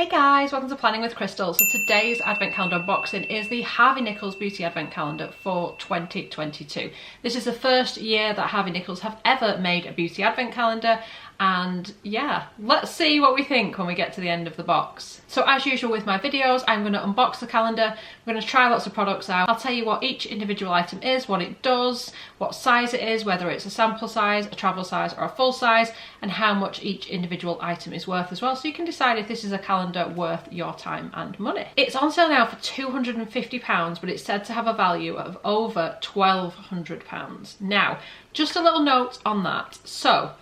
Hey guys, welcome to Planning with Crystal. So today's advent calendar unboxing is the Harvey Nichols Beauty Advent Calendar for 2022. This is the first year that Harvey Nichols have ever made a beauty advent calendar, and yeah, let's see what we think when we get to the end of the box. So as usual with my videos, I'm going to unbox the calendar, I'm going to try lots of products out, I'll tell you what each individual item is, what it does, what size it is, whether it's a sample size, a travel size or a full size, and how much each individual item is worth as well, so you can decide if this is a calendar worth your time and money. It's on sale now for £250, but it's said to have a value of over £1,200. Now, just a little note on that. So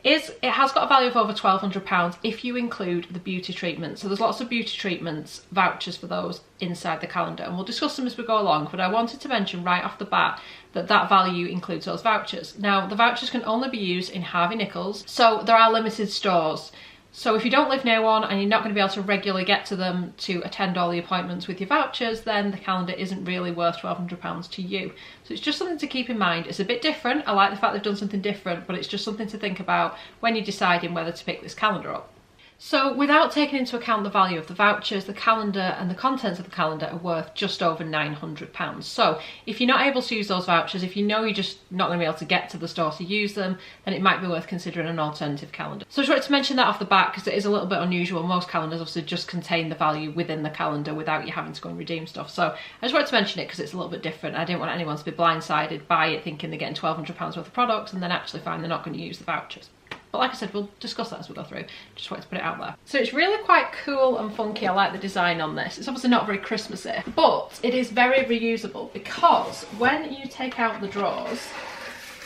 it has got a value of over £1,200 if you include the beauty treatments. So there's lots of beauty treatments, vouchers for those inside the calendar, and we'll discuss them as we go along, but I wanted to mention right off the bat that that value includes those vouchers. Now, the vouchers can only be used in Harvey Nichols, so there are limited stores. So if you don't live near one and you're not going to be able to regularly get to them to attend all the appointments with your vouchers, then the calendar isn't really worth £1,200 to you. So it's just something to keep in mind. It's a bit different. I like the fact they've done something different, but it's just something to think about when you're deciding whether to pick this calendar up. So without taking into account the value of the vouchers, the calendar and the contents of the calendar are worth just over £900. So if you're not able to use those vouchers, if you know you're just not going to be able to get to the store to use them, then it might be worth considering an alternative calendar. So I just wanted to mention that off the bat because it is a little bit unusual. Most calendars obviously just contain the value within the calendar without you having to go and redeem stuff. So I just wanted to mention it because it's a little bit different. I didn't want anyone to be blindsided by it thinking they're getting £1,200 worth of products and then actually find they're not going to use the vouchers. But like I said, we'll discuss that as we go through. Just wanted to put it out there. So it's really quite cool and funky. I like the design on this. It's obviously not very Christmassy, but it is very reusable because when you take out the drawers,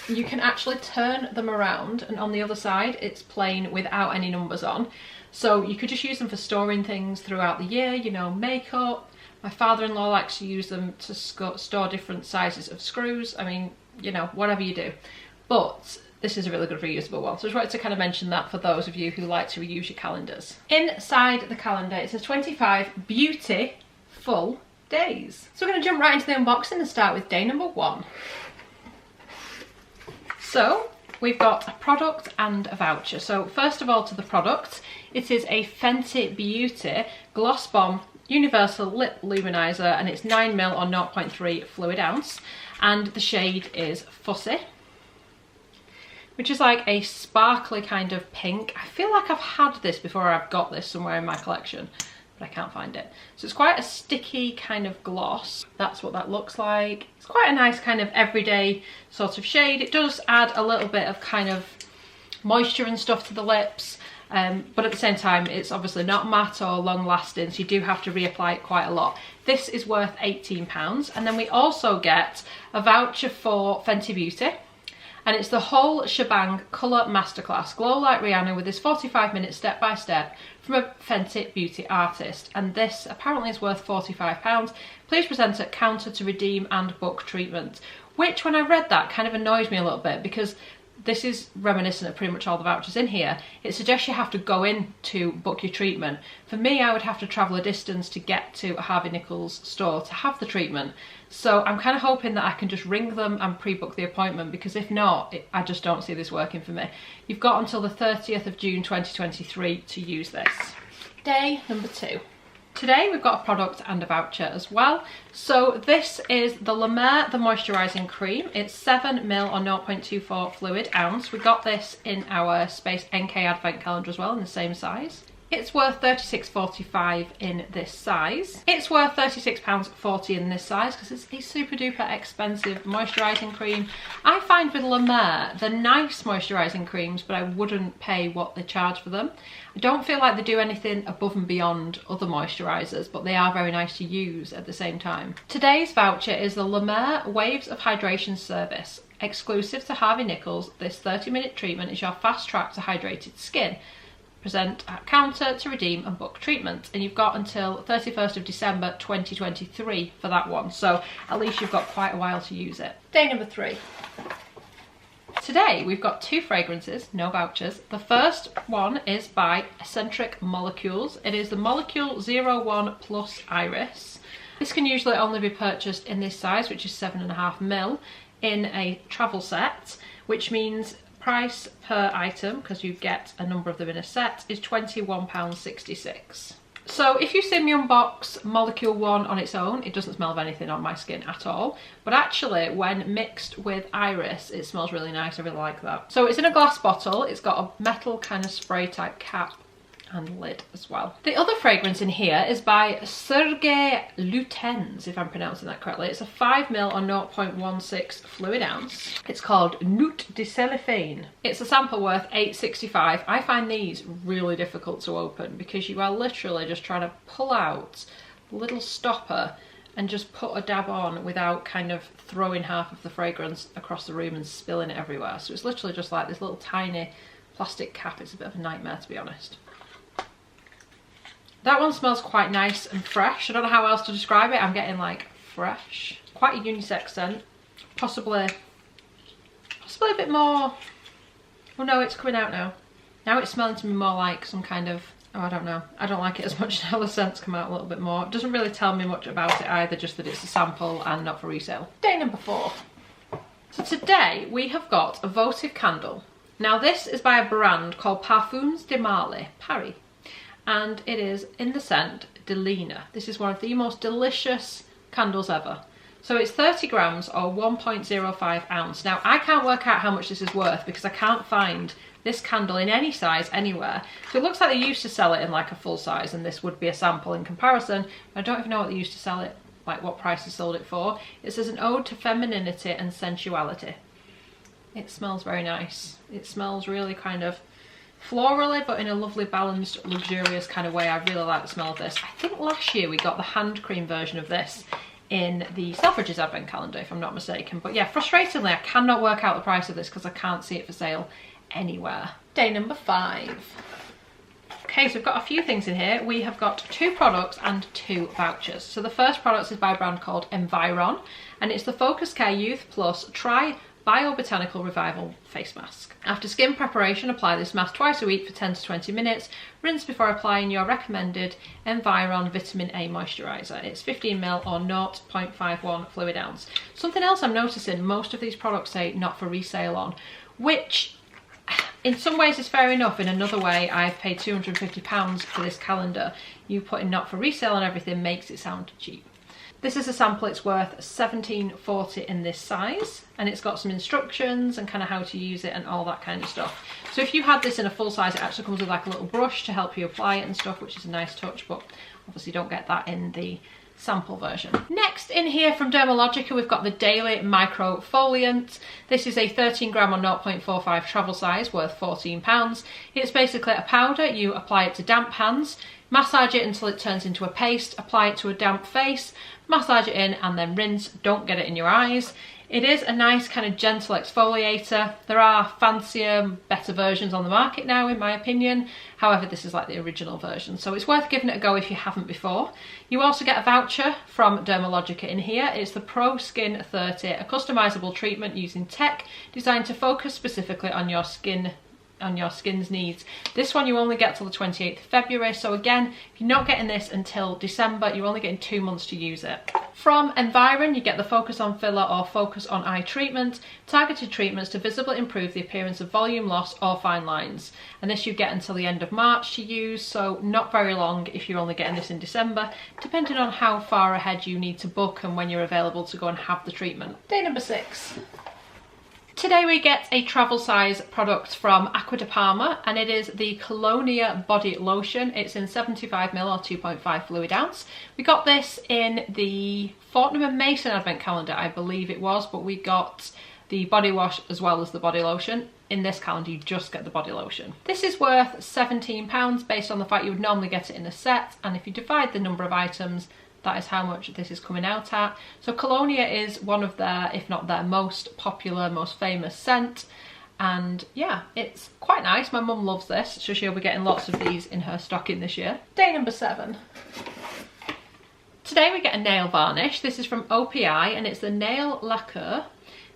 you can actually turn them around, and on the other side it's plain without any numbers on. So you could just use them for storing things throughout the year, you know, makeup. My father-in-law likes to use them to store different sizes of screws. I mean, you know, whatever you do. But this is a really good reusable one. So I just wanted to kind of mention that for those of you who like to reuse your calendars. Inside the calendar, it says 25 beautiful days. So we're going to jump right into the unboxing and start with day number 1. So we've got a product and a voucher. So first of all, to the product, it is a Fenty Beauty Gloss Bomb Universal Lip Luminizer, and it's 9ml or 0.3 fluid ounce, and the shade is Fussy, which is like a sparkly kind of pink. I feel like I've had this before. I've got this somewhere in my collection, but I can't find it. So it's quite a sticky kind of gloss. That's what that looks like. It's quite a nice kind of everyday sort of shade. It does add a little bit of kind of moisture and stuff to the lips, but at the same time it's obviously not matte or long lasting, so you do have to reapply it quite a lot. This is worth £18, and then we also get a voucher for Fenty Beauty, and it's the whole shebang colour masterclass, glow like Rihanna, with this 45-minute step-by-step from a Fenty Beauty artist, and this apparently is worth £45. Please present at counter to redeem and book treatment, which when I read that kind of annoys me a little bit because this is reminiscent of pretty much all the vouchers in here. It suggests you have to go in to book your treatment. For me, I would have to travel a distance to get to a Harvey Nichols store to have the treatment. So I'm kind of hoping that I can just ring them and pre-book the appointment, because if not, I just don't see this working for me. You've got until the 30th of June 2023 to use this. Day number 2. Today we've got a product and a voucher as well. So this is the La Mer The Moisturising Cream. It's 7ml or 0.24 fluid ounce. We got this in our Space NK Advent Calendar as well, in the same size. It's worth £36.45 in this size. It's worth £36.40 in this size because it's a super duper expensive moisturising cream. I find with La Mer, they're nice moisturising creams, but I wouldn't pay what they charge for them. I don't feel like they do anything above and beyond other moisturisers, but they are very nice to use at the same time. Today's voucher is the La Mer Waves of Hydration Service. Exclusive to Harvey Nichols, this 30-minute treatment is your fast track to hydrated skin. Present at counter to redeem and book treatment, and you've got until 31st of December 2023 for that one, so at least you've got quite a while to use it. Day number 3. Today we've got 2 fragrances, no vouchers. The first one is by Eccentric Molecules. It is the Molecule 01 Plus Iris. This can usually only be purchased in this size, which is 7.5ml, in a travel set, which means price per item, because you get a number of them in a set, is £21.66. So if you see me unbox Molecule 1 on its own, it doesn't smell of anything on my skin at all. But actually, when mixed with Iris, it smells really nice. I really like that. So it's in a glass bottle. It's got a metal kind of spray type cap and lid as well. The other fragrance in here is by Sergei Lutens, if I'm pronouncing that correctly. It's a 5ml or 0.16 fluid ounce. It's called Nuit de Cellophane. It's a sample worth $8.65. I find these really difficult to open because you are literally just trying to pull out a little stopper and just put a dab on without kind of throwing half of the fragrance across the room and spilling it everywhere. So it's literally just like this little tiny plastic cap. It's a bit of a nightmare, to be honest. That one smells quite nice and fresh. I don't know how else to describe it. I'm getting like fresh. Quite a unisex scent. Possibly a bit more... Oh no, it's coming out now. Now it's smelling to me more like some kind of... Oh, I don't know. I don't like it as much now. The scents come out a little bit more. It doesn't really tell me much about it either, just that it's a sample and not for resale. Day number 4. So today we have got a votive candle. Now this is by a brand called Parfums de Marly, Paris. And it is in the scent Delina. This is one of the most delicious candles ever. So it's 30 grams or 1.05 ounce. Now I can't work out how much this is worth because I can't find this candle in any size anywhere. So it looks like they used to sell it in like a full size and this would be a sample in comparison. I don't even know what they used to sell it, like what price they sold it for. It says an ode to femininity and sensuality. It smells very nice. It smells really kind of florally, but in a lovely balanced luxurious kind of way. I really like the smell of this. I think last year we got the hand cream version of this in the Selfridges advent calendar, if I'm not mistaken. But yeah, frustratingly I cannot work out the price of this because I can't see it for sale anywhere. Day number 5. Okay, so we've got a few things in here. We have got 2 products and 2 vouchers. So the first product is by a brand called Environ, and it's the Focus Care Youth Plus Biobotanical Revival face mask. After skin preparation, apply this mask twice a week for 10 to 20 minutes. Rinse before applying your recommended Environ Vitamin A moisturiser. It's 15ml or 0.51 fluid ounce. Something else I'm noticing, most of these products say not for resale on, which in some ways is fair enough. In another way, I've paid £250 for this calendar. You putting not for resale on everything makes it sound cheap. This is a sample. It's worth $17.40 in this size, and it's got some instructions and kind of how to use it and all that kind of stuff. So if you had this in a full size, it actually comes with like a little brush to help you apply it and stuff, which is a nice touch, but obviously don't get that in the sample version. Next in here from Dermalogica, we've got the Daily Microfoliant. This is a 13 gram or 0.45 travel size worth £14. It's basically a powder. You apply it to damp hands, massage it until it turns into a paste, apply it to a damp face, massage it in and then rinse. Don't get it in your eyes. It is a nice kind of gentle exfoliator. There are fancier, better versions on the market now in my opinion. However, this is like the original version, so it's worth giving it a go if you haven't before. You also get a voucher from Dermalogica in here. It's the Pro Skin 30, a customizable treatment using tech designed to focus specifically on your skin's needs. This one you only get till the 28th of February, so again, if you're not getting this until December, you're only getting 2 months to use it. From Environ, you get the Focus on Filler or Focus on Eye treatment, targeted treatments to visibly improve the appearance of volume loss or fine lines. And this you get until the end of March to use, so not very long if you're only getting this in December, depending on how far ahead you need to book and when you're available to go and have the treatment. Day number 6. Today we get a travel size product from Acqua di Parma, and it is the Colonia Body Lotion. It's in 75ml or 2.5 fluid ounce. We got this in the Fortnum and Mason advent calendar, I believe it was, but we got the body wash as well as the body lotion. In this calendar you just get the body lotion. This is worth £17 based on the fact you would normally get it in a set, and if you divide the number of items, that is how much this is coming out at. So Colonia is one of their, if not their most popular, most famous scent. And yeah, it's quite nice. My mum loves this, so she'll be getting lots of these in her stocking this year. Day number 7. Today we get a nail varnish. This is from OPI and it's the Nail Lacquer,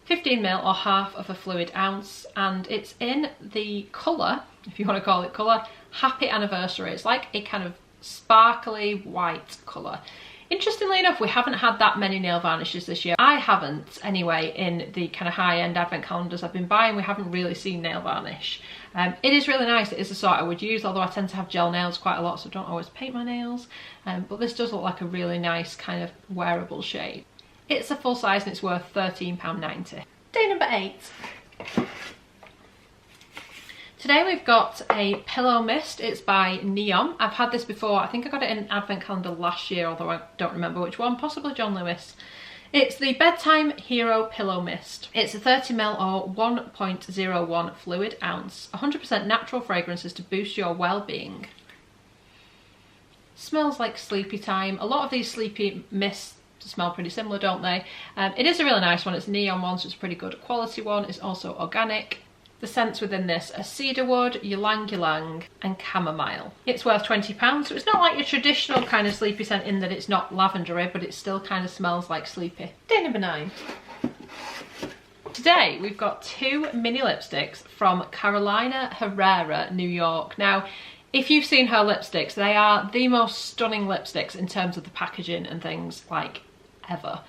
15ml or half of a fluid ounce. And it's in the colour, if you want to call it colour, Happy Anniversary. It's like a kind of sparkly white colour. Interestingly enough, we haven't had that many nail varnishes this year. I haven't, anyway, in the kind of high-end advent calendars I've been buying. We haven't really seen nail varnish. It is really nice. It is the sort I would use, although I tend to have gel nails quite a lot, so I don't always paint my nails. But this does look like a really nice kind of wearable shade. It's a full size and it's worth £13.90. Day number 8. Today we've got a pillow mist. It's by Neon. I've had this before. I think I got it in an advent calendar last year, although I don't remember which one, possibly John Lewis. It's the Bedtime Hero Pillow Mist. It's a 30ml or 1.01 fluid ounce. 100% natural fragrances to boost your well-being. Smells like sleepy time. A lot of these sleepy mists smell pretty similar, don't they? It is a really nice one. It's a Neon one, so it's a pretty good quality one. It's also organic. The scents within this are cedarwood, ylang ylang and chamomile. It's worth £20, so it's not like your traditional kind of sleepy scent in that it's not lavendery, but it still kind of smells like sleepy. Day number 9. Today we've got 2 mini lipsticks from Carolina Herrera, New York. Now, if you've seen her lipsticks, they are the most stunning lipsticks in terms of the packaging and things, like, ever.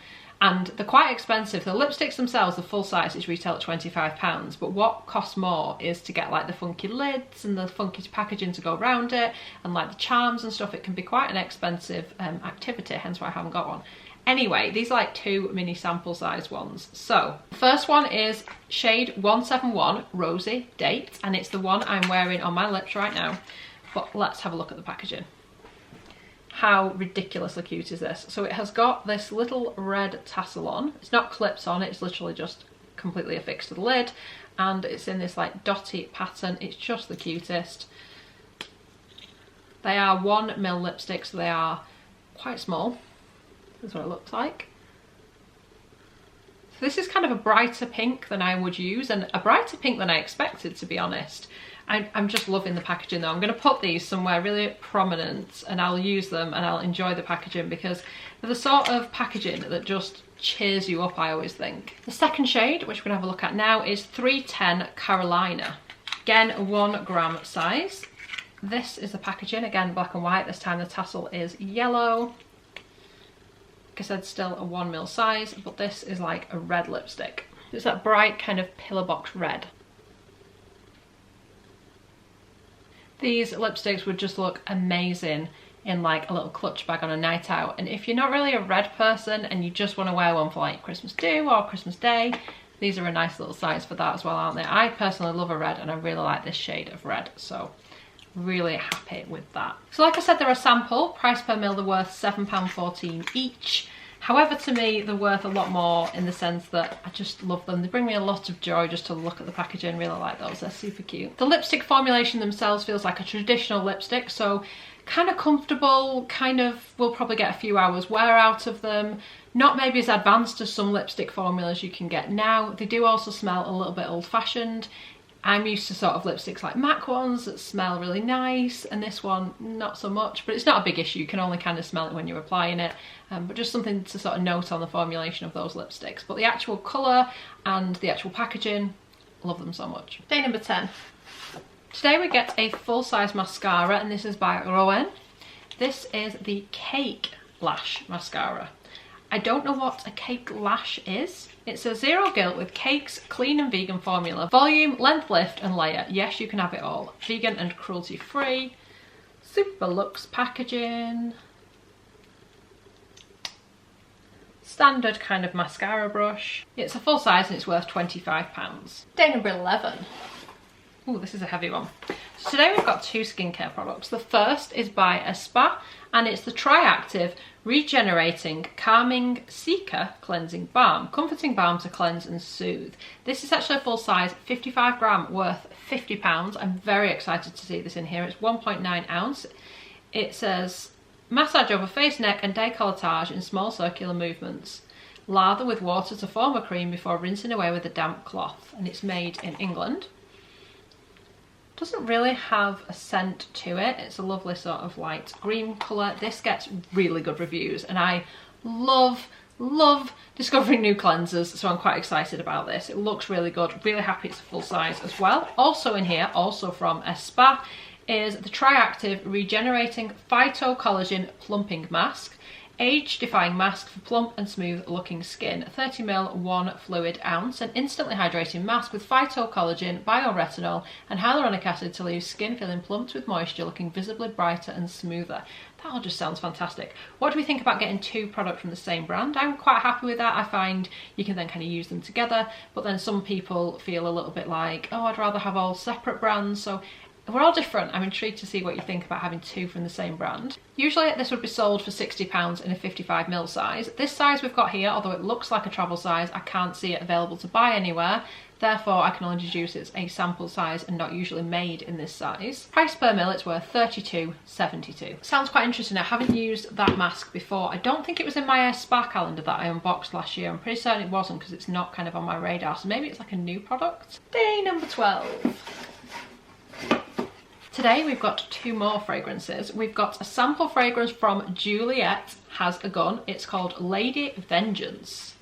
And they're quite expensive. The lipsticks themselves, the full sizes, retail at £25, but what costs more is to get like the funky lids and the funky packaging to go around it, and like the charms and stuff. It can be quite an expensive activity, hence why I haven't got one. Anyway, these are like 2 mini sample size ones. So the first one is shade 171 Rosy Date, and it's the one I'm wearing on my lips right now. But let's have a look at the packaging. How ridiculously cute is this? So it has got this little red tassel on. It's not clips on, it's literally just completely affixed to the lid, and it's in this like dotty pattern. It's just the cutest. They are 1ml lipsticks, so they are quite small. This is what it looks like. So this is kind of a brighter pink than I would use, and a brighter pink than I expected, to be honest. I'm just loving the packaging though. I'm going to put these somewhere really prominent and I'll use them and I'll enjoy the packaging, because they're the sort of packaging that just cheers you up, I always think. The second shade, which we're going to have a look at now, is 310 Carolina. Again, a 1 gram size. This is the packaging, again black and white. This time the tassel is yellow. Like I said, still a 1ml size, but this is like a red lipstick. It's that bright kind of pillar box red. These lipsticks would just look amazing in like a little clutch bag on a night out. And if you're not really a red person and you just want to wear one for like Christmas do or Christmas day, these are a nice little size for that as well, aren't they? I personally love a red and I really like this shade of red, so really happy with that. So like I said, they're a sample. Price per mil, they're worth £7.14 each. However, to me, they're worth a lot more in the sense that I just love them. They bring me a lot of joy just to look at the packaging. Really like those, they're super cute. The lipstick formulation themselves feels like a traditional lipstick, so kind of comfortable, kind of, we'll probably get a few hours wear out of them. Not maybe as advanced as some lipstick formulas you can get now. They do also smell a little bit old-fashioned. I'm used to sort of lipsticks like MAC ones that smell really nice, and this one not so much, but it's not a big issue. You can only kind of smell it when you're applying it, but just something to sort of note on the formulation of those lipsticks. But the actual colour and the actual packaging, love them so much. Day number 10. Today we get a full-size mascara, and this is by Rowan. This is the Cake Lash Mascara. I don't know what a cake lash is. It's a zero gilt with Cake's clean and vegan formula. Volume, length, lift and layer. Yes, you can have it all. Vegan and cruelty free. Super luxe packaging. Standard kind of mascara brush. It's a full size and it's worth £25. Day number 11. Ooh, this is a heavy one. So today we've got 2 skincare products. The first is by Spa, and it's the Tri-Active Regenerating Calming Seeker Cleansing Balm. Comforting balm to cleanse and soothe. This is actually a full size, 55 gram, worth £50. I'm very excited to see this in here. It's 1.9 ounce. It says, massage over face, neck and décolletage in small circular movements. Lather with water to form a cream before rinsing away with a damp cloth. And it's made in England. Doesn't really have a scent to it. It's a lovely sort of light green colour. This gets really good reviews and I love discovering new cleansers, so I'm quite excited about this. It looks really good. Really happy it's a full size as well. Also in here, also from Spa, is the Tri-Active Regenerating Phytocollagen Plumping Mask. age-defying mask for plump and smooth-looking skin. 30ml 1 fluid ounce. An instantly hydrating mask with phytocollagen, bioretinol and hyaluronic acid to leave skin feeling plumped with moisture, looking visibly brighter and smoother. That all just sounds fantastic. What do we think about getting 2 products from the same brand? I'm quite happy with that. I find you can then kind of use them together, but then some people feel a little bit like, oh, I'd rather have all separate brands. So we're all different. I'm intrigued to see what you think about having 2 from the same brand. Usually this would be sold for £60 in a 55ml size. This size we've got here, although it looks like a travel size, I can't see it available to buy anywhere. Therefore, I can only deduce it's a sample size and not usually made in this size. Price per mil, it's worth £32.72. Sounds quite interesting. I haven't used that mask before. I don't think it was in my spa calendar that I unboxed last year. I'm pretty certain it wasn't because it's not kind of on my radar. So maybe it's like a new product. Day number 12. Today we've got 2 more fragrances. We've got a sample fragrance from Juliet Has a Gun. It's called Lady Vengeance.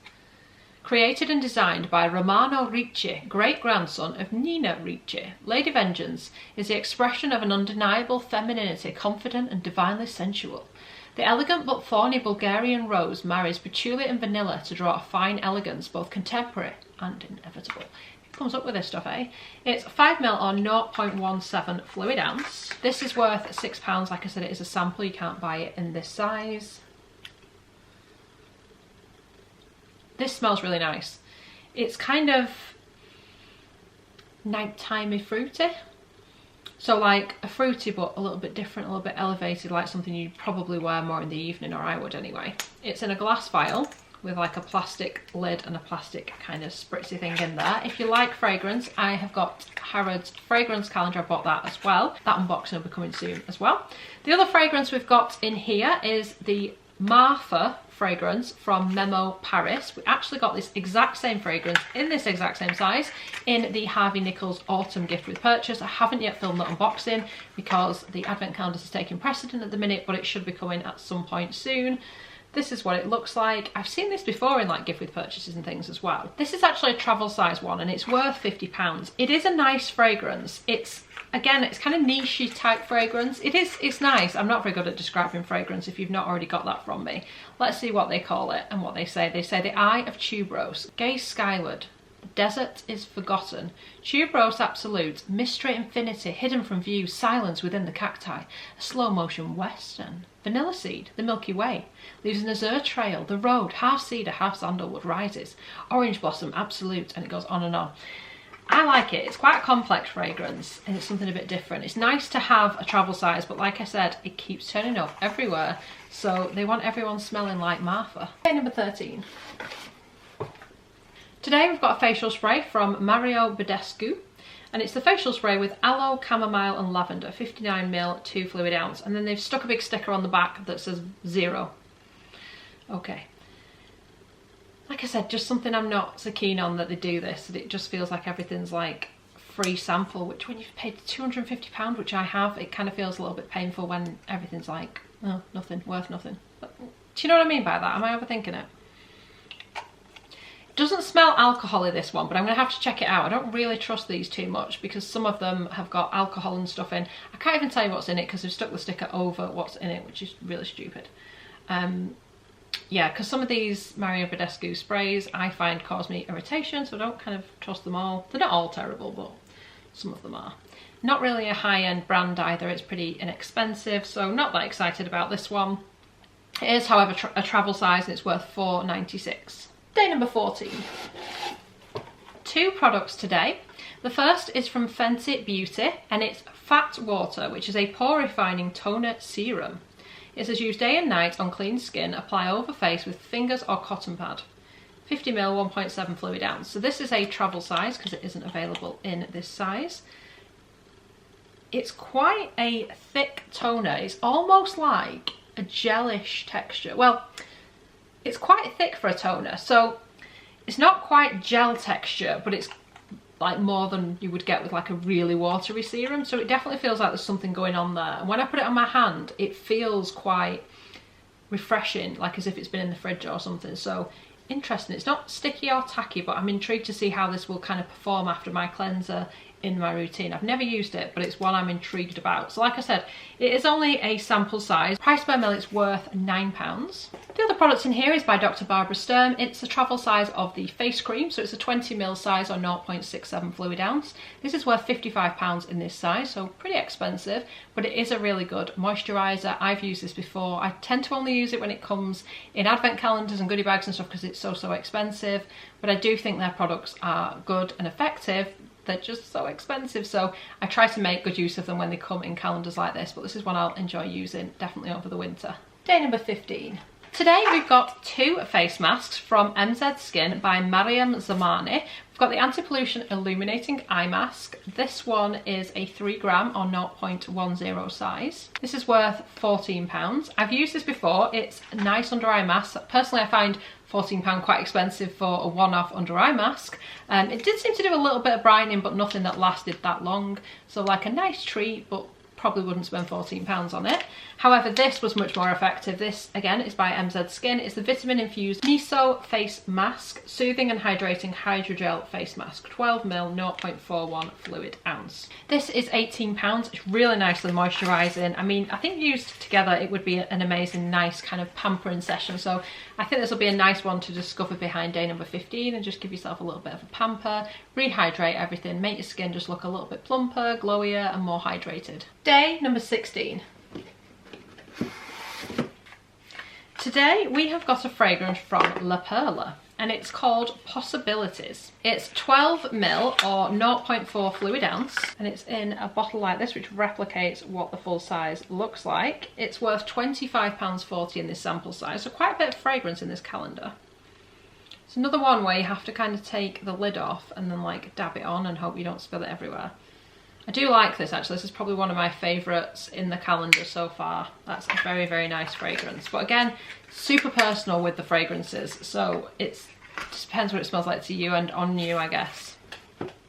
Created and designed by Romano Ricci, great-grandson of Nina Ricci, Lady Vengeance is the expression of an undeniable femininity, confident and divinely sensual. The elegant but thorny Bulgarian rose marries patchouli and vanilla to draw a fine elegance, both contemporary and inevitable. Who comes up with this stuff, eh? It's 5ml or 0.17 fluid ounce. This is worth £6. Like I said, it is a sample. You can't buy it in this size. This smells really nice. It's kind of nightimey fruity. So like a fruity but a little bit different, a little bit elevated, like something you'd probably wear more in the evening, or I would anyway. It's in a glass vial with like a plastic lid and a plastic kind of spritzy thing in there. If you like fragrance, I have got Harrods fragrance calendar. I bought that as well. That unboxing will be coming soon as well. The other fragrance we've got in here is the Martha fragrance from Memo Paris. We actually got this exact same fragrance in this exact same size in the Harvey Nichols autumn gift with purchase. I haven't yet filmed that unboxing because the advent calendars is taking precedent at the minute, but it should be coming at some point soon. This is what it looks like. I've seen this before in like gift with purchases and things as well. This is actually a travel size one and it's worth £50. It is a nice fragrance. Again, it's kind of niche-y type fragrance. It's nice. I'm not very good at describing fragrance if you've not already got that from me. Let's see what they call it and what they say. They say the eye of tuberose, gaze skyward, the desert is forgotten, tuberose absolute, mystery infinity, hidden from view, silence within the cacti, a slow motion western, vanilla seed, the Milky Way, leaves an azure trail, the road, half cedar, half sandalwood rises, orange blossom absolute, and it goes on and on. I like it. It's quite a complex fragrance and it's something a bit different. It's nice to have a travel size, but like I said, it keeps turning up everywhere. So they want everyone smelling like Martha. Okay, number 13. Today we've got a facial spray from Mario Badescu. And it's the facial spray with aloe, chamomile and lavender, 59ml 2 fluid ounce. And then they've stuck a big sticker on the back that says 0. Okay. Like I said, just something I'm not so keen on that they do this. It just feels like everything's like free sample, which when you've paid £250, which I have, it kind of feels a little bit painful when everything's like, oh, nothing, worth nothing. But, do you know what I mean by that? Am I overthinking it? It doesn't smell alcohol-y, this one, but I'm going to have to check it out. I don't really trust these too much because some of them have got alcohol and stuff in. I can't even tell you what's in it because they've stuck the sticker over what's in it, which is really stupid. Yeah, because some of these Mario Badescu sprays I find cause me irritation, so I don't kind of trust them all. They're not all terrible, but some of them are. Not really a high-end brand either. It's pretty inexpensive, so not that excited about this one. It is, however, a travel size and it's worth £4.96. Day number 14. 2 products today. The first is from Fenty Beauty and it's Fat Water, which is a pore refining toner serum. It says use day and night on clean skin, apply over face with fingers or cotton pad. 50ml 1.7 fluid ounce. So this is a travel size because it isn't available in this size. It's quite a thick toner. It's almost like a gelish texture. Well, it's quite thick for a toner, so it's not quite gel texture, but it's like more than you would get with like a really watery serum, so it definitely feels like there's something going on there. And when I put it on my hand, it feels quite refreshing, like as if it's been in the fridge or something. So interesting. It's not sticky or tacky, but I'm intrigued to see how this will kind of perform after my cleanser in my routine. I've never used it, but it's one I'm intrigued about. So like I said, it is only a sample size. Price per ml, it's worth £9. The other product in here is by Dr. Barbara Sturm. It's the travel size of the face cream, so it's a 20 ml size or 0.67 fluid ounce. This is worth £55 in this size, so pretty expensive, but it is a really good moisturiser. I've used this before. I tend to only use it when it comes in advent calendars and goodie bags and stuff because it's so expensive, but I do think their products are good and effective. They're just so expensive, so I try to make good use of them when they come in calendars like this, but this is one I'll enjoy using definitely over the winter. Day number 15. Today we've got 2 face masks from MZ Skin by Mariam Zamani. We've got the Anti-Pollution Illuminating Eye Mask. This one is a 3 gram or 0.10 size. This is worth £14. I've used this before. It's a nice under eye mask. Personally, I find £14 quite expensive for a one-off under eye mask. It did seem to do a little bit of brightening, but nothing that lasted that long. So like a nice treat, but probably wouldn't spend £14 on it. However, this was much more effective. This, again, is by MZ Skin. It's the Vitamin Infused Miso Face Mask, Soothing and Hydrating Hydrogel Face Mask, 12 ml, 0.41 fluid ounce. This is £18. It's really nicely moisturising. I mean, I think used together, it would be an amazing, nice kind of pampering session. So I think this will be a nice one to discover behind day number 15 and just give yourself a little bit of a pamper, rehydrate everything, make your skin just look a little bit plumper, glowier and more hydrated. Day number 16. Today we have got a fragrance from La Perla and it's called Possibilities. It's 12 ml or 0.4 fluid ounce and it's in a bottle like this which replicates what the full size looks like. It's worth £25.40 in this sample size, so quite a bit of fragrance in this calendar. It's another one where you have to kind of take the lid off and then like dab it on and hope you don't spill it everywhere. I do like this actually. This is probably one of my favourites in the calendar so far. That's a very nice fragrance. But again, super personal with the fragrances. So it just depends what it smells like to you and on you, I guess.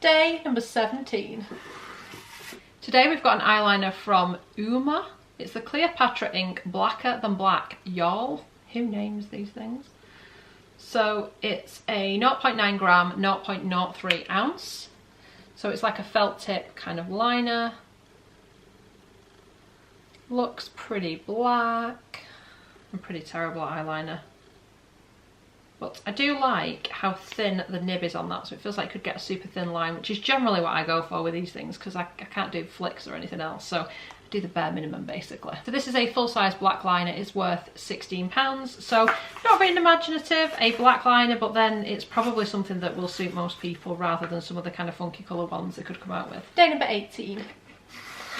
Day number 17. Today we've got an eyeliner from Uma. It's the Cleopatra Ink Blacker Than Black Y'all. Who names these things? So it's a 0.9 gram, 0.03 ounce. So it's like a felt tip kind of liner. Looks pretty black and pretty terrible eyeliner. But I do like how thin the nib is on that, so it feels like I could get a super thin line, which is generally what I go for with these things because I can't do flicks or anything else. So I do the bare minimum basically. So this is a full-size black liner. It's worth £16. So not very imaginative, a black liner, but then it's probably something that will suit most people rather than some of the kind of funky colour ones they could come out with. Day number 18.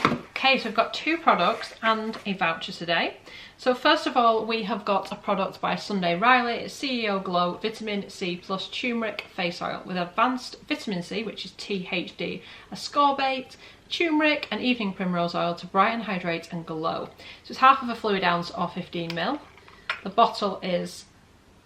Okay, so we've got 2 products and a voucher today. So first of all, we have got a product by Sunday Riley. It's CEO Glow Vitamin C Plus Turmeric Face Oil with advanced vitamin C, which is THD, ascorbate, turmeric and evening primrose oil to brighten, hydrate and glow. So it's half of a fluid ounce or 15 ml. The bottle is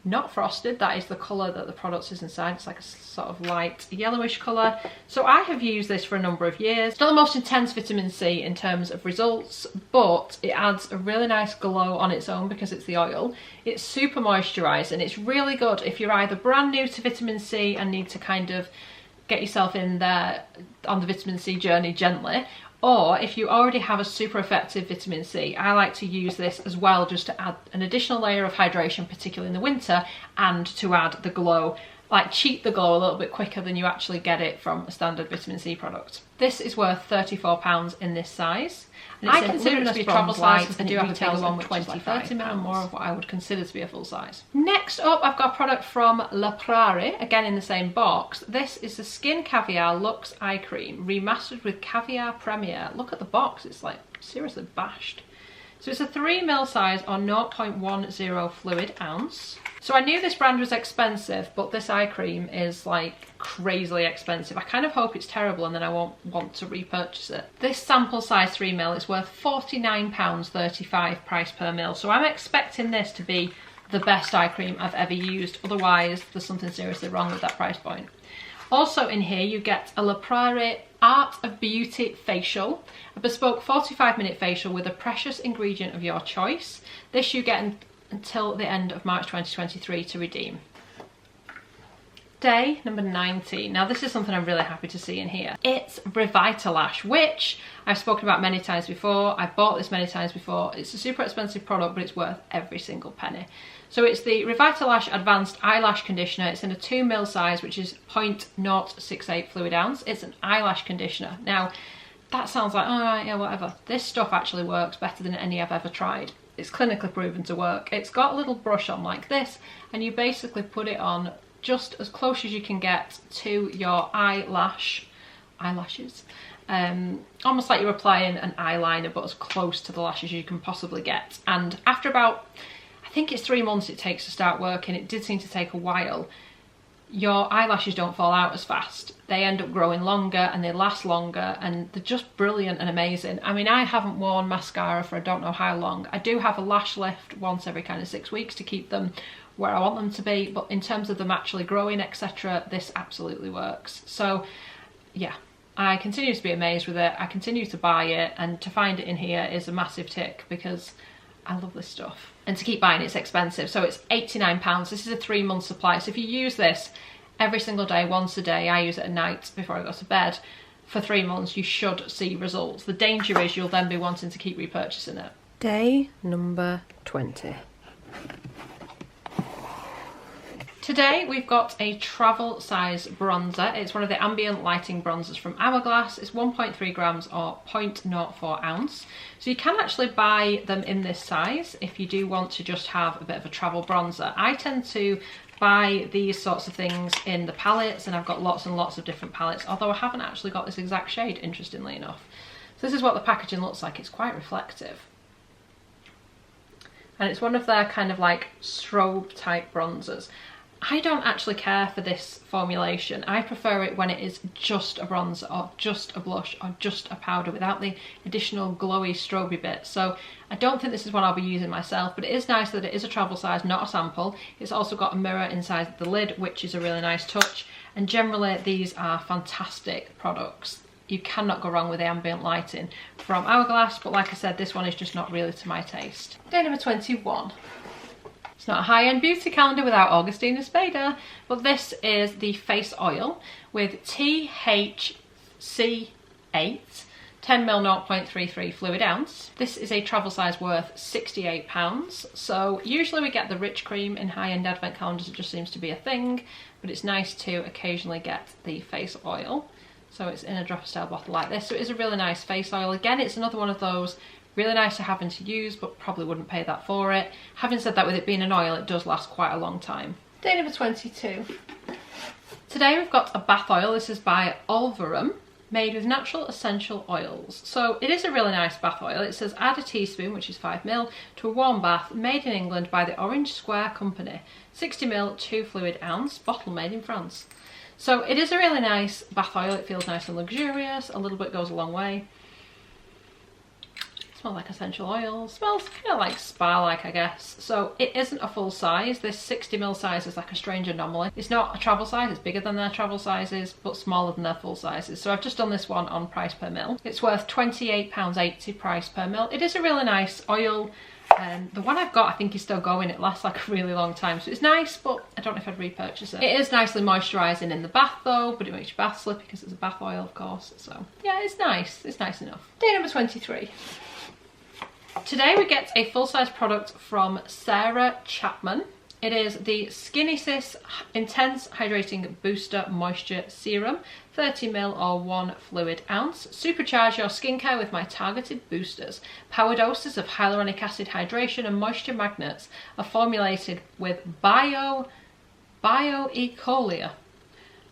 not frosted. That is the colour that the product is inside. It's like a sort of light yellowish colour. So I have used this for a number of years. It's not the most intense vitamin C in terms of results, but it adds a really nice glow on its own because it's the oil. It's super moisturising. It's really good if you're either brand new to vitamin C and need to kind of get yourself in there on the vitamin C journey gently, or if you already have a super effective vitamin C. I like to use this as well just to add an additional layer of hydration, particularly in the winter, and to add the glow, like cheat the glow a little bit quicker than you actually get it from a standard vitamin C product. This is worth £34 in this size. And I consider it to be a travel size because I do have a bigger one which is like 30 ml and more of what I would consider to be a full size. Next up, I've got a product from La Prairie, again in the same box. This is the Skin Caviar Luxe Eye Cream, remastered with Caviar Premier. Look at the box, it's like seriously bashed. So it's a 3 ml size or 0.10 fluid ounce. So I knew this brand was expensive, but this eye cream is like crazily expensive. I kind of hope it's terrible and then I won't want to repurchase it. This sample size 3 ml is worth £49.35 price per ml. So I'm expecting this to be the best eye cream I've ever used. Otherwise, there's something seriously wrong with that price point. Also in here you get a La Prairie Art of Beauty facial, a bespoke 45-minute facial with a precious ingredient of your choice. This you get until the end of March 2023 to redeem. Day number 19. Now this is something I'm really happy to see in here. It's Revitalash, which I've spoken about many times before. I've bought this many times before. It's a super expensive product, but it's worth every single penny. So it's the Revitalash Advanced Eyelash Conditioner. It's in a 2ml size, which is 0.068 fluid ounce. It's an eyelash conditioner. Now, that sounds like, all right, yeah, whatever. This stuff actually works better than any I've ever tried. It's clinically proven to work. It's got a little brush on like this, and you basically put it on just as close as you can get to your eyelashes. Almost like you're applying an eyeliner, but as close to the lashes as you can possibly get. And after about, I think it's 3 months it takes to start working. It did seem to take a while. Your eyelashes don't fall out as fast. They end up growing longer and they last longer, and they're just brilliant and amazing. I mean, I haven't worn mascara for I don't know how long. I do have a lash lift once every kind of 6 weeks to keep them where I want them to be, but in terms of them actually growing, etc., this absolutely works. So yeah, I continue to be amazed with it. I continue to buy it, and to find it in here is a massive tick because I love this stuff. And to keep buying, it's expensive. So it's £89. This is a 3-month supply. So if you use this every single day, once a day, I use it at night before I go to bed, for 3 months, you should see results. The danger is you'll then be wanting to keep repurchasing it. Day number 20. Today we've got a travel size bronzer. It's one of the ambient lighting bronzers from Hourglass. It's 1.3 grams or 0.04 ounce. So you can actually buy them in this size if you do want to just have a bit of a travel bronzer. I tend to buy these sorts of things in the palettes, and I've got lots and lots of different palettes, although I haven't actually got this exact shade, interestingly enough. So this is what the packaging looks like. It's quite reflective. And it's one of their kind of like strobe type bronzers. I don't actually care for this formulation. I prefer it when it is just a bronzer or just a blush or just a powder without the additional glowy stroby bit. So I don't think this is what I'll be using myself, but it is nice that it is a travel size, not a sample. It's also got a mirror inside the lid, which is a really nice touch. And generally these are fantastic products. You cannot go wrong with the ambient lighting from Hourglass, but like I said, this one is just not really to my taste. Day number 21. It's not a high-end beauty calendar without Augustina Spader, but this is the face oil with THC8, 10ml 0.33 fluid ounce. This is a travel size worth £68. So usually we get the rich cream in high-end advent calendars. It just seems to be a thing, but it's nice to occasionally get the face oil. So it's in a dropper style bottle like this. So it is a really nice face oil. Again, it's another one of those really nice to have and to use, but probably wouldn't pay that for it. Having said that, with it being an oil, it does last quite a long time. Day number 22. Today we've got a bath oil. This is by Olverum, made with natural essential oils. So it is a really nice bath oil. It says add a teaspoon, which is 5ml, to a warm bath, made in England by the Orange Square Company. 60ml, 2 fluid ounce, bottle made in France. So it is a really nice bath oil. It feels nice and luxurious. A little bit goes a long way. Smells like essential oils. Smells kind of like spa-like, I guess. So it isn't a full size. This 60ml size is like a strange anomaly. It's not a travel size. It's bigger than their travel sizes, but smaller than their full sizes. So I've just done this one on price per mil. It's worth £28.80 price per mil. It is a really nice oil. The one I've got I think is still going. It lasts like a really long time, so it's nice, but I don't know if I'd repurchase it. It is nicely moisturising in the bath though, but it makes your bath slippy because it's a bath oil, of course. So yeah, it's nice. It's nice enough. Day number 23. Today we get a full-size product from Sarah Chapman. It is the Skinnysis Intense Hydrating Booster Moisture Serum, 30ml or 1 fluid ounce. Supercharge your skincare with my targeted boosters. Power doses of hyaluronic acid hydration and moisture magnets are formulated with bioecolia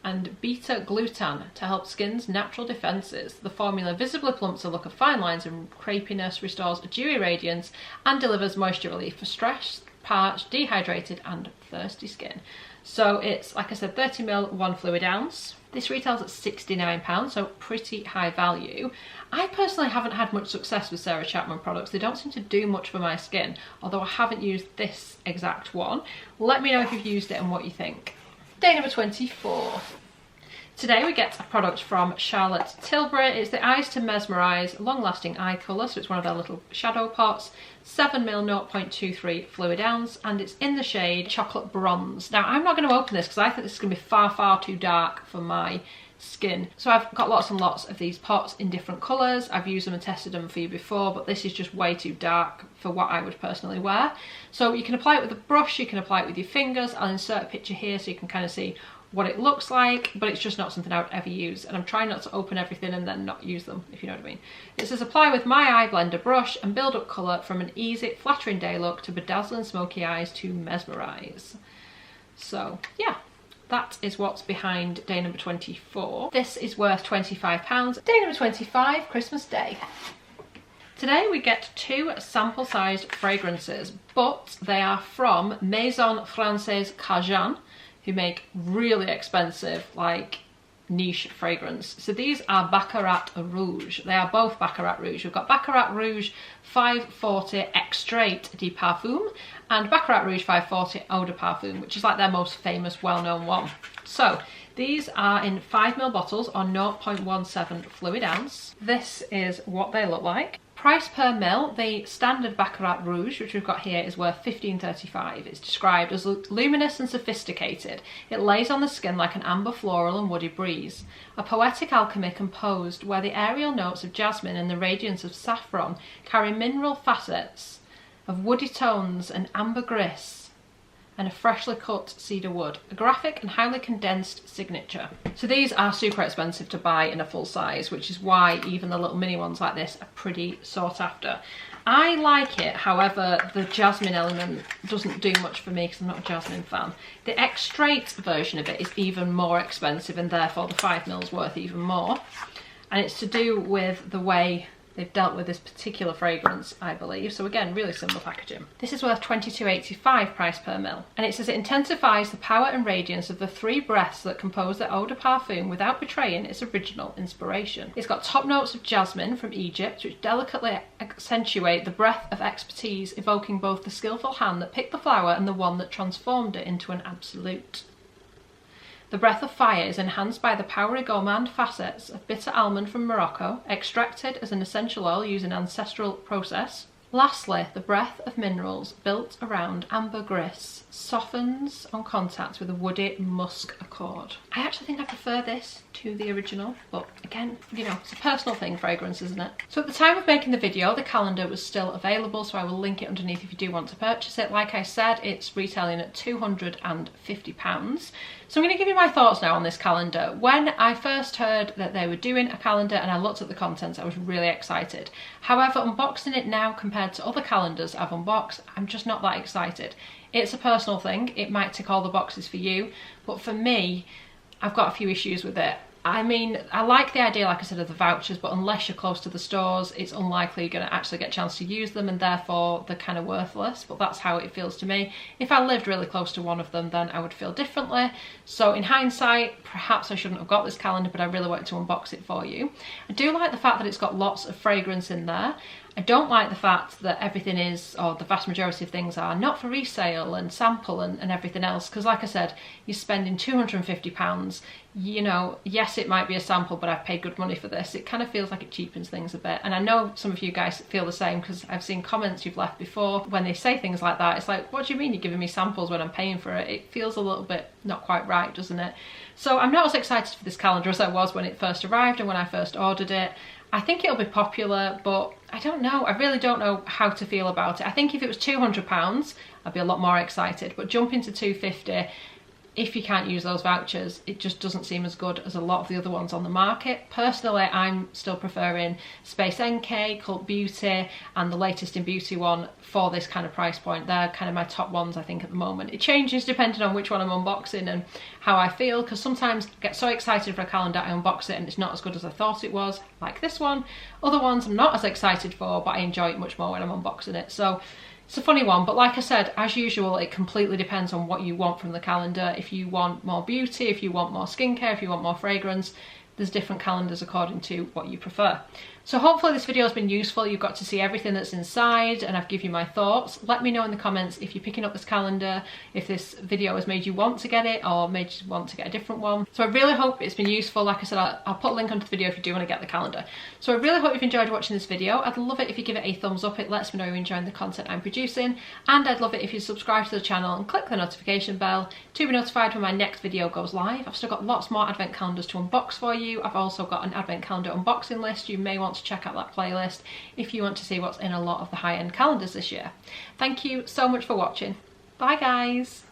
and beta-glucan to help skin's natural defences. The formula visibly plumps the look of fine lines and crepiness, restores a dewy radiance, and delivers moisture relief for stressed, parched, dehydrated and thirsty skin. So it's, like I said, 30ml, 1 fluid ounce. This retails at £69, so pretty high value. I personally haven't had much success with Sarah Chapman products. They don't seem to do much for my skin, although I haven't used this exact one. Let me know if you've used it and what you think. Day number 24. Today we get a product from Charlotte Tilbury. It's the Eyes to Mesmerise Long Lasting Eye Colour, so it's one of their little shadow pots. 7ml 0.23 fluid ounce, and it's in the shade Chocolate Bronze. Now I'm not going to open this because I think this is going to be far too dark for my skin. So I've got lots and lots of these pots in different colours. I've used them and tested them for you before, but this is just way too dark for what I would personally wear. So you can apply it with a brush, you can apply it with your fingers. I'll insert a picture here so you can kind of see what it looks like, but it's just not something I would ever use, and I'm trying not to open everything and then not use them, if you know what I mean. It says apply with my eye blender brush and build up colour from an easy flattering day look to bedazzling smoky eyes to mesmerise. So yeah, that is what's behind day number 24. This is worth £25. Day number 25, Christmas Day. Today we get 2 sample-sized fragrances, but they are from Maison Francaise Cajun, who make really expensive, like, niche fragrance. So these are Baccarat Rouge. They are both Baccarat Rouge. We've got Baccarat Rouge 540 Extrait de Parfum and Baccarat Rouge 540 Eau de Parfum, which is like their most famous, well-known one. So these are in 5ml bottles or 0.17 fluid ounce. This is what they look like. Price per mil, the standard Baccarat Rouge, which we've got here, is worth £15.35. It's described as luminous and sophisticated. It lays on the skin like an amber floral and woody breeze. A poetic alchemy composed where the aerial notes of jasmine and the radiance of saffron carry mineral facets of woody tones and ambergris and a freshly cut cedar wood. A graphic and highly condensed signature. So these are super expensive to buy in a full size, which is why even the little mini ones like this are pretty sought after. I like it, however, the jasmine element doesn't do much for me because I'm not a jasmine fan. The Extrait version of it is even more expensive, and therefore the 5ml is worth even more. And it's to do with the way they've dealt with this particular fragrance, I believe. So again, really simple packaging. This is worth £22.85 price per ml. And it says it intensifies the power and radiance of the 3 breaths that compose the eau de parfum without betraying its original inspiration. It's got top notes of jasmine from Egypt, which delicately accentuate the breadth of expertise, evoking both the skillful hand that picked the flower and the one that transformed it into an absolute. The breath of fire is enhanced by the powdery gourmand facets of bitter almond from Morocco, extracted as an essential oil using an ancestral process. Lastly, the breath of minerals built around ambergris softens on contact with a woody musk accord. I actually think I prefer this to the original, but again, you know, it's a personal thing, fragrance, isn't it? So at the time of making the video, the calendar was still available, so I will link it underneath if you do want to purchase it. Like I said, it's retailing at £250. So I'm going to give you my thoughts now on this calendar. When I first heard that they were doing a calendar and I looked at the contents, I was really excited. However, unboxing it now compared to other calendars I've unboxed, I'm just not that excited. It's a personal thing. It might tick all the boxes for you, but for me, I've got a few issues with it. I mean, I like the idea, like I said, of the vouchers, but unless you're close to the stores, it's unlikely you're going to actually get a chance to use them, and therefore they're kind of worthless, but that's how it feels to me. If I lived really close to one of them, then I would feel differently. So in hindsight, perhaps I shouldn't have got this calendar, but I really wanted to unbox it for you. I do like the fact that it's got lots of fragrance in there. I don't like the fact that everything is, or the vast majority of things are, not for resale and sample and everything else, because like I said, you're spending £250, you know, yes, it might be a sample, but I've paid good money for this. It kind of feels like it cheapens things a bit, and I know some of you guys feel the same, because I've seen comments you've left before when they say things like that. It's like, what do you mean you're giving me samples when I'm paying for it? It feels a little bit not quite right, doesn't it? So I'm not as excited for this calendar as I was when it first arrived and when I first ordered it. I think it'll be popular, but I don't know. I really don't know how to feel about it. I think if it was £200, I'd be a lot more excited, but jumping to £250, if you can't use those vouchers, it just doesn't seem as good as a lot of the other ones on the market. Personally, I'm still preferring Space NK, Cult Beauty, and the latest in beauty one for this kind of price point. They're kind of my top ones, I think, at the moment. It changes depending on which one I'm unboxing and how I feel, because sometimes I get so excited for a calendar, I unbox it and it's not as good as I thought it was, like this one. Other ones I'm not as excited for, but I enjoy it much more when I'm unboxing it. So it's a funny one, but like I said, as usual, it completely depends on what you want from the calendar. If you want more beauty, if you want more skincare, if you want more fragrance, there's different calendars according to what you prefer. So hopefully this video has been useful. You've got to see everything that's inside and I've given you my thoughts. Let me know in the comments if you're picking up this calendar, if this video has made you want to get it or made you want to get a different one. So I really hope it's been useful. Like I said, I'll put a link onto the video if you do want to get the calendar. So I really hope you've enjoyed watching this video. I'd love it if you give it a thumbs up. It lets me know you're enjoying the content I'm producing. And I'd love it if you subscribe to the channel and click the notification bell to be notified when my next video goes live. I've still got lots more advent calendars to unbox for you. I've also got an advent calendar unboxing list. You may want to check out that playlist if you want to see what's in a lot of the high-end calendars this year. Thank you so much for watching. Bye guys.